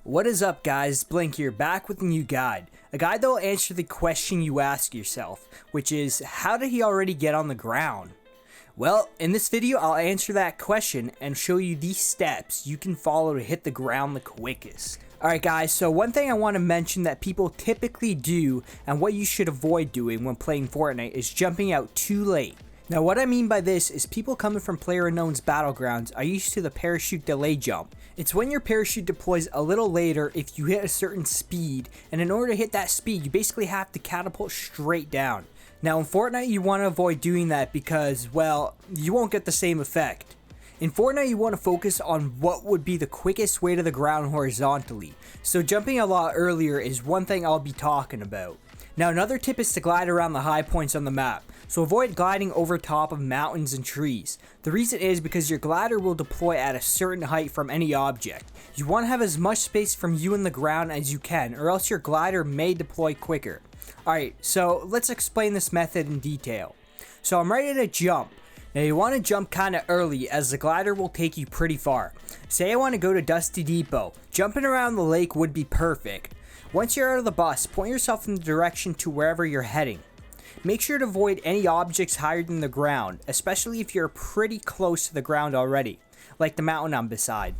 What is up, guys? BenQ here, back with a new guide. A guide that will answer the question you ask yourself, which is, how did he already get on the ground? Well, in this video I'll answer that question and show you these steps you can follow to hit the ground the quickest. Alright guys, so one thing I want to mention that people typically do and what you should avoid doing when playing Fortnite is jumping out too late. Now what I mean by this is people coming from PlayerUnknown's battlegrounds are used to the parachute delay jump. It's when your parachute deploys a little later if you hit a certain speed, and in order to hit that speed you basically have to catapult straight down. Now in Fortnite you want to avoid doing that because, well, you won't get the same effect. In Fortnite you want to focus on what would be the quickest way to the ground horizontally, so jumping a lot earlier is one thing I'll be talking about. Now another tip is to glide around the high points on the map, so avoid gliding over top of mountains and trees. The reason is because your glider will deploy at a certain height from any object. You want to have as much space from you and the ground as you can, or else your glider may deploy quicker. Alright, so let's explain this method in detail. So I'm ready to jump. Now you want to jump kinda early as the glider will take you pretty far. Say I want to go to Dusty Depot. Jumping around the lake would be perfect. Once you're out of the bus, point yourself in the direction to wherever you're heading. Make sure to avoid any objects higher than the ground, especially if you're pretty close to the ground already, like the mountain I'm beside.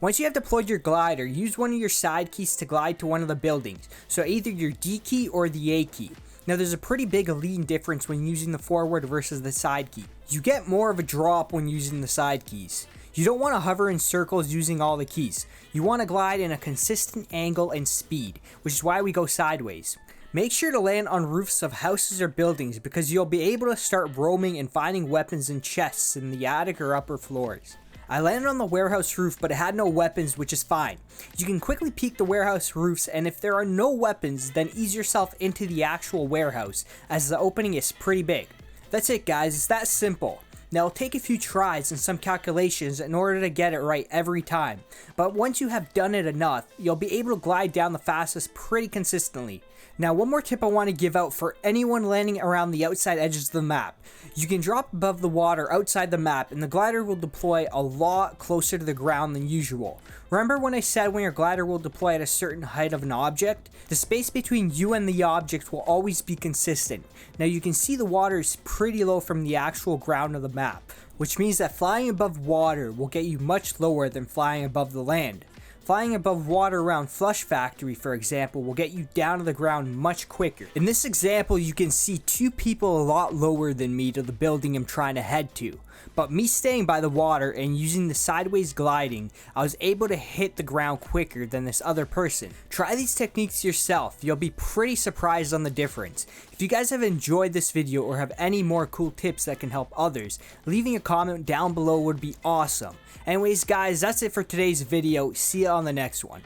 Once you have deployed your glider, use one of your side keys to glide to one of the buildings, so either your D key or the A key. Now there's a pretty big lean difference when using the forward versus the side key. You get more of a drop when using the side keys. You don't want to hover in circles using all the keys. You want to glide in a consistent angle and speed, which is why we go sideways. Make sure to land on roofs of houses or buildings because you'll be able to start roaming and finding weapons in chests in the attic or upper floors. I landed on the warehouse roof, but it had no weapons, which is fine. You can quickly peek the warehouse roofs, and if there are no weapons, then ease yourself into the actual warehouse as the opening is pretty big. That's it guys, it's that simple. Now it'll take a few tries and some calculations in order to get it right every time, but once you have done it enough, you'll be able to glide down the fastest pretty consistently. Now one more tip I want to give out for anyone landing around the outside edges of the map. You can drop above the water outside the map and the glider will deploy a lot closer to the ground than usual. Remember when I said when your glider will deploy at a certain height of an object? The space between you and the object will always be consistent. Now you can see the water is pretty low from the actual ground of the map, which means that flying above water will get you much lower than flying above the land. Flying above water around Flush Factory, for example, will get you down to the ground much quicker. In this example, you can see two people a lot lower than me to the building I'm trying to head to. But me staying by the water and using the sideways gliding, I was able to hit the ground quicker than this other person. Try these techniques yourself, you'll be pretty surprised on the difference. If you guys have enjoyed this video or have any more cool tips that can help others, leaving a comment down below would be awesome. Anyways guys, that's it for today's video. See you on the next one.